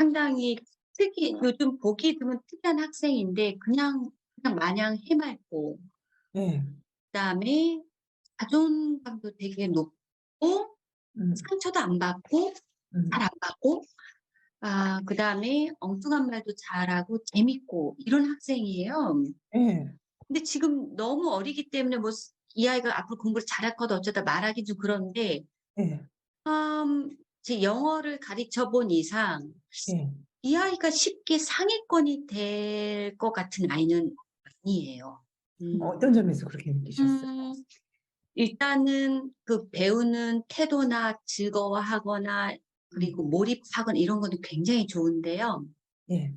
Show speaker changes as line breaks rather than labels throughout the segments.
상당히 요즘 보기 드문 특이한 학생인데 그냥 마냥 해맑고
네.
그다음에 자존감도 되게 높고
음,
상처도 안 받고 잘
음,
안 받고 그다음에 엉뚱한 말도 잘하고 재밌고 이런 학생이에요.
네.
근데 지금 너무 어리기 때문에 뭐 이 아이가 앞으로 공부를 잘할 거다 어쩌다 말하기 좀 그런데
네.
제 영어를 가르쳐 본 이상
네.
이 아이가 쉽게 상위권이 될 것 같은 아이는 아니에요.
어떤 점에서 그렇게 느끼셨어요?
음, 일단은 그 배우는 태도나 즐거워하거나
음,
그리고 몰입하거나 이런 것도 굉장히 좋은데요.
네.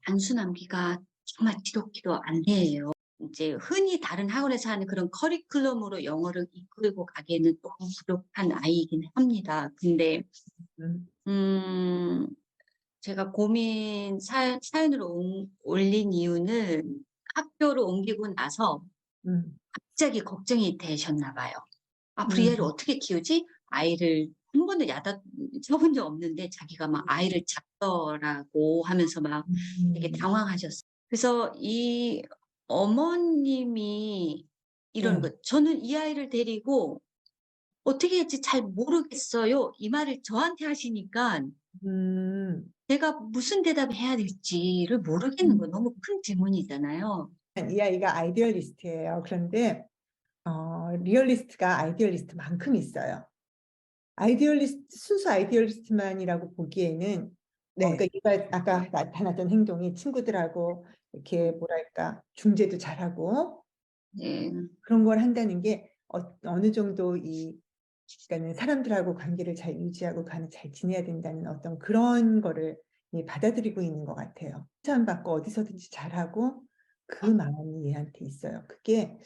단순함기가 정말 지독히도 안 돼요. 이제 흔히 다른 학원에서 하는 그런 커리큘럼으로 영어를 이끌고 가기에는 조금 부족한 아이이긴 합니다. 근데
음,
음, 제가 고민 사연으로 올린 이유는 학교를 옮기고 나서
음,
갑자기 걱정이 되셨나 봐요. 앞으로 이 아이를
음,
어떻게 키우지? 아이를 한 번도 야단 쳐본 적 없는데 자기가 막 아이를 잡더라고 하면서 막 되게
음,
당황하셨어요. 그래서 이 어머님이 이러는
네.
거, 저는 이 아이를 데리고 어떻게 할지 잘 모르겠어요. 이 말을 저한테 하시니까
음,
내가 무슨 대답을 해야 될지를 모르겠는
음.
거예요. 너무 큰 질문이잖아요.
이 아이가 아이디얼리스트예요. 그런데 리얼리스트가 아이디얼리스트만큼 있어요. 순수 아이디얼리스트만이라고 보기에는
네.
그러니까 얘가 아까 나타났던 행동이 친구들하고 이렇게
음,
뭐랄까 중재도 잘하고
네.
그런 걸 한다는 게 어느 정도 그러니까는 사람들하고 관계를 잘 유지하고 잘 지내야 된다는 어떤 그런 거를 받아들이고 있는 것 같아요. 칭찬받고 어디서든지 잘하고 그 마음이 얘한테 있어요. 그게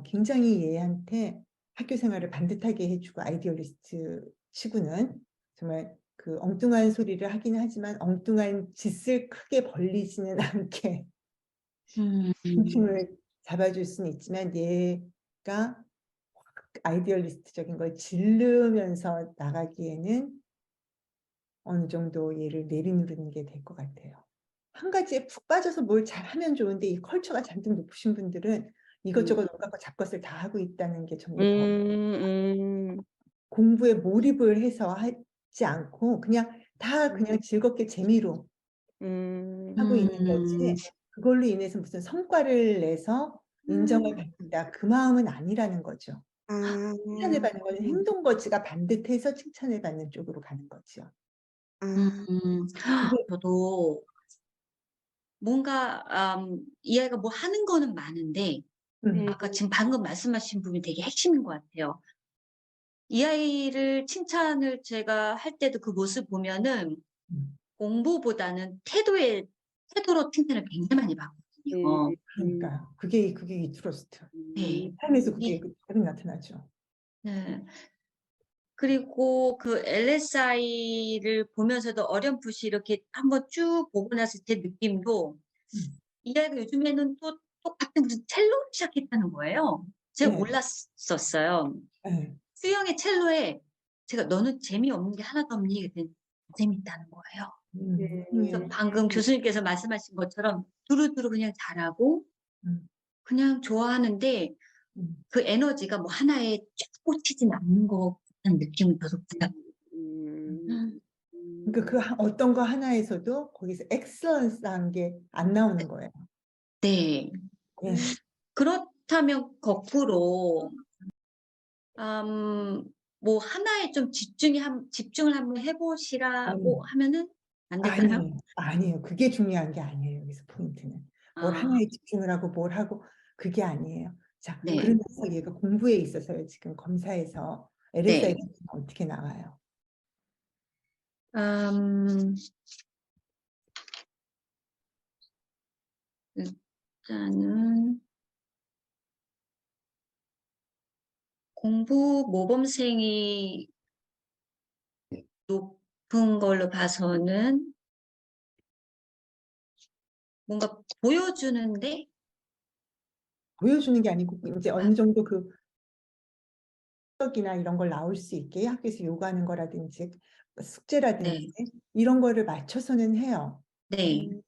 굉장히 얘한테 학교 생활을 반듯하게 해주고 아이디어리스트 치고는 정말 그 엉뚱한 소리를 하긴 하지만 엉뚱한 짓을 크게 벌리지는 않게
음,
중심을 잡아줄 수는 있지만 얘가 아이디얼리스트적인 걸 질르면서 나가기에는 어느 정도 얘를 내리누르는 게 될 것 같아요. 한 가지에 푹 빠져서 뭘 잘하면 좋은데 이 컬처가 잔뜩 높으신 분들은
음,
이것저것 온갖 거 잡것을 다 하고 있다는 게 정말 더
음,
공부에 몰입을 해서 하지 않고 그냥 즐겁게 재미로 하고 있는
음,
거지 그걸로 인해서 무슨 성과를 내서 인정을 받는다 그 마음은 아니라는 거죠.
아,
칭찬을 받는 거는 행동 거지가 반듯해서 칭찬을 받는 쪽으로 가는 거죠. 그게
저도 뭔가, 이 아이가 뭐 하는 거는 많은데, 아까 지금 방금 말씀하신 부분이 되게 핵심인 것 같아요. 이 아이를 칭찬을 제가 할 때도 그 모습 보면은
음,
공부보다는 태도로 칭찬을 굉장히 많이 받거든요.
그러니까요. 그게 이 트러스트.
네.
삶에서 그게
이,
그대로 나타나죠.
네. 그리고 그 LSI를 보면서도 어렴풋이 이렇게 한번 쭉 보고 났을 때 느낌도
음,
이 아이가 요즘에는 또 똑같은 무슨 첼로를 시작했다는 거예요. 제가
네,
몰랐었어요.
네.
수영의 첼로에 제가 너는 재미없는 게 하나도 없니? 그랬더니 재밌다는 거예요. 그래서
네,
방금 교수님께서 말씀하신 것처럼 두루두루 그냥 잘하고
음,
그냥 좋아하는데
음.
그 에너지가 뭐 하나에 쫙 꽂히진 않는 것 같은 느낌을 저도 받았어요.
그러니까 어떤 거 하나에서도 거기서 엑셀런스한 게 안 나오는 거예요.
네.
네.
그렇다면 거꾸로 음, 뭐 하나에 좀 집중을 한번 해보시라고
음.
하면은 안 될까요?
아니에요. 아니에요. 그게 중요한 게 아니에요. 여기서 포인트는. 뭘
아,
하나에 집중을 하고 뭘 하고 그게 아니에요. 자,
네,
그러면서 얘가 공부에 있어서요. 지금 검사에서 LSI
네.
지수는 어떻게 나와요?
음, 일단은 공부 모범생이 높은 걸로 봐서는 뭔가 보여주는데,
보여주는 게 아니고 이제
아,
어느 정도 그 성격이나 이런 걸 나올 수 있게 학교에서 요구하는 거라든지 숙제라든지
네.
이런 거를 맞춰서는 해요.
네.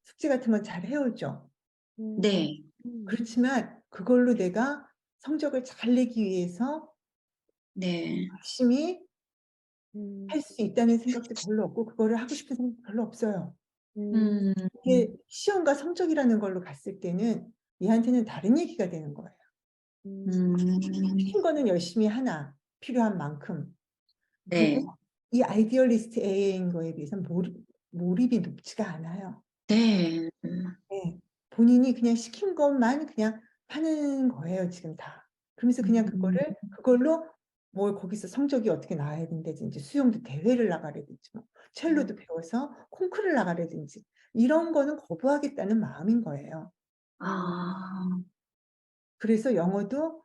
숙제 같은 건 잘 해오죠.
네.
그렇지만 그걸로 내가 성적을 잘 내기 위해서
네.
열심히 할 수 있다는 생각도 별로 없고 그거를 하고 싶은 생각도 별로 없어요.
음.
이게 시험과 성적이라는 걸로 갔을 때는 얘한테는 다른 얘기가 되는 거예요.
음.
시킨 거는 열심히 하나, 필요한 만큼.
네.
그리고 이 아이디얼리스트 A인 거에 비해서는 몰입이 높지가 않아요.
네.
네. 본인이 그냥 시킨 것만 그냥 하는 거예요, 지금 다. 그러면서 그냥
음.
그걸로 뭐 거기서 성적이 어떻게 나와야 된다든지, 수영도 대회를 나가라든지, 뭐 첼로도 배워서 콩쿠르를 나가라든지, 이런 거는 거부하겠다는 마음인 거예요.
아.
그래서 영어도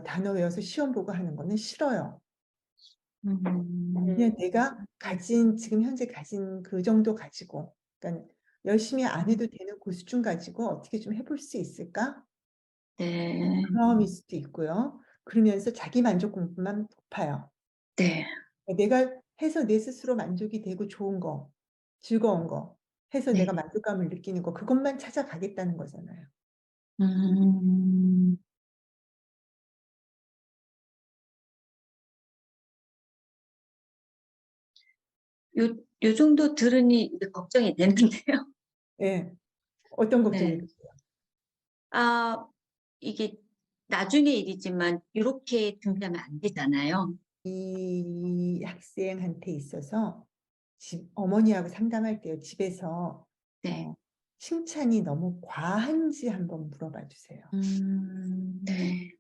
단어 외워서 시험 보고 하는 거는 싫어요. 그냥 내가 지금 현재 가진 그 정도 가지고, 그러니까 열심히 안 해도 되는 그 수준 가지고 어떻게 좀 해볼 수 있을까?
네.
그럼일 수도 있고요. 그러면서 자기 만족 공부만 높아요.
네.
내가 해서 내 스스로 만족이 되고 좋은 거, 즐거운 거, 해서
네.
내가 만족감을 느끼는 거, 그것만 찾아가겠다는 거잖아요.
음. 요 정도 들으니 이제 걱정이 되는데요.
예. 어떤 걱정이
네.
드세요?
아, 이게 나중의 일이지만 요렇게 준비하면 안 되잖아요.
이 학생한테 있어서 어머니하고 상담할 때요, 집에서
네.
칭찬이 너무 과한지 한번 물어봐 주세요.
네.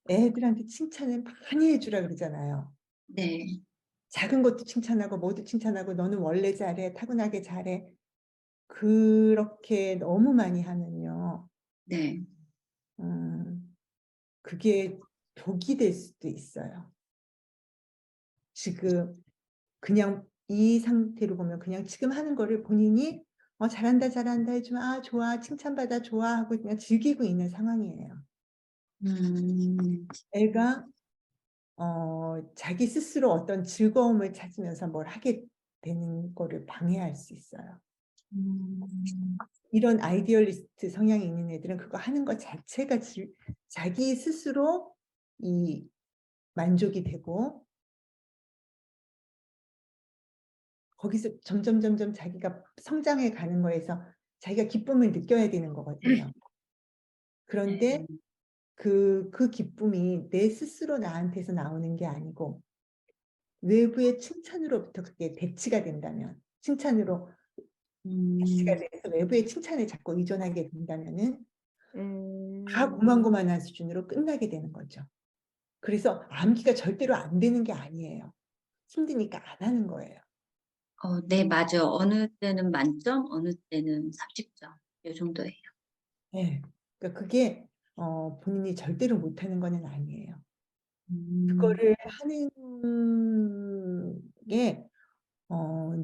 애들한테 칭찬을 많이 해 주라 그러잖아요.
네.
작은 것도 칭찬하고 뭐도 칭찬하고 "너는 원래 잘해. 타고나게 잘해." 그렇게 너무 많이 하면요.
네.
음 그게 독이 될 수도 있어요. 지금 그냥 이 상태로 보면 그냥 지금 하는 거를 본인이 잘한다, 잘한다." 해 주면 "아 좋아. 칭찬받아 좋아." 하고 그냥 즐기고 있는 상황이에요.
음.
애가 자기 스스로 어떤 즐거움을 찾으면서 뭘 하게 되는 거를 방해할 수 있어요.
음.
이런 아이디얼리스트 성향이 있는 애들은 그거 하는 것 자체가 자기 스스로 이 만족이 되고 거기서 점점 자기가 성장해 가는 거에서 자기가 기쁨을 느껴야 되는 거거든요. 그런데
네.
그 기쁨이 내 스스로 나한테서 나오는 게 아니고 외부의 칭찬으로부터 그게 대치가 된다면, 칭찬으로 대치가
음.
돼서 외부의 칭찬에 자꾸 의존하게 된다면은 다
음.
고만고만한 수준으로 끝나게 되는 거죠. 그래서 암기가 절대로 안 되는 게 아니에요. 힘드니까 안 하는 거예요.
네, 맞아요. 어느 때는 만점, 어느 때는 30점. 요 정도예요.
예. 그러니까 그게 본인이 절대로 못하는 거는 아니에요.
음.
그거를 하는 게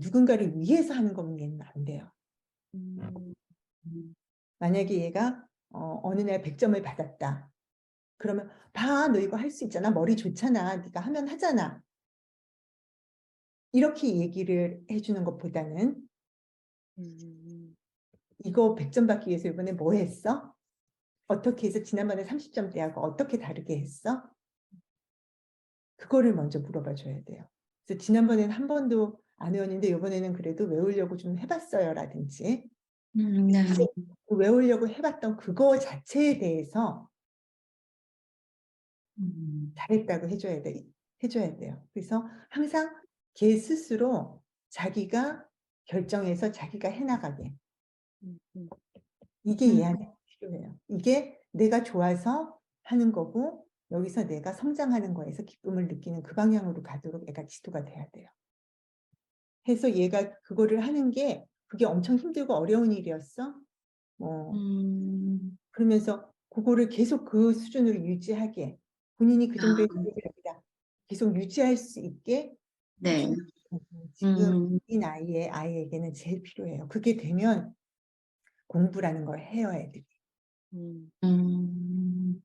누군가를 위해서 하는 거면 안 돼요.
음.
만약에 얘가 어느 날 100 점을 받았다. 그러면 "봐. 너 이거 할 수 있잖아. 머리 좋잖아. 네가 하면 하잖아." 이렇게 얘기를 해 주는 것보다는
음.
"이거 100점 받기 위해서 이번에 뭐 했어? 어떻게 해서 지난번에 30 점대하고 어떻게 다르게 했어?" 그거를 먼저 물어봐 줘야 돼요. 그래서 "지난번에는 한 번도 안 외웠는데 요번에는 그래도 외우려고 좀 해 봤어요."라든지
네.
이제 그 외우려고 해 봤던 그거 자체에 대해서
음.
잘했다고 해 줘야 돼요. 그래서 항상 걔 스스로 자기가 결정해서 자기가 해 나가게.
음.
이게
음.
얘한테 필요해요. 이게 내가 좋아서 하는 거고 여기서 내가 성장하는 거에서 기쁨을 느끼는 그 방향으로 가도록 애가 지도가 돼야 돼요. 해서 얘가 그거를 하는 게 "그게 엄청 힘들고 어려운 일이었어?" 뭐
음.
그러면서 고거를 계속 그 수준으로 유지하게, 본인이 그 정도의
아,
능력이 아니라 계속 유지할 수 있게 해
네.
주는 게 지금
음.
이 나이의 아이에게는 제일 필요해요. 그게 되면 공부라는 걸 해요, 애들이.
음.
음.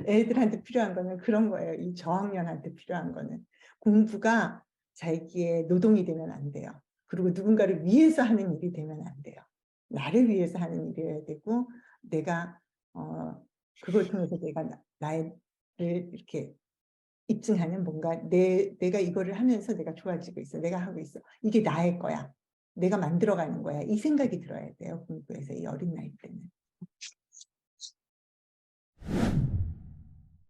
애들한테 필요한 거는 그런 거예요. 이 저학년한테 필요한 거는. 공부가 자기의 노동이 되면 안 돼요. 그리고 누군가를 위해서 하는 일이 되면 안 돼요. 나를 위해서 하는 일이어야 되고, 내가 그걸 통해서 내가 나를 이렇게 입증하는 뭔가 내가 이거를 하면서 내가 좋아지고 있어. 내가 하고 있어. 이게 나의 거야. 내가 만들어가는 거야. 이 생각이 들어야 돼요. 공부에서 이 어린 나이 때는.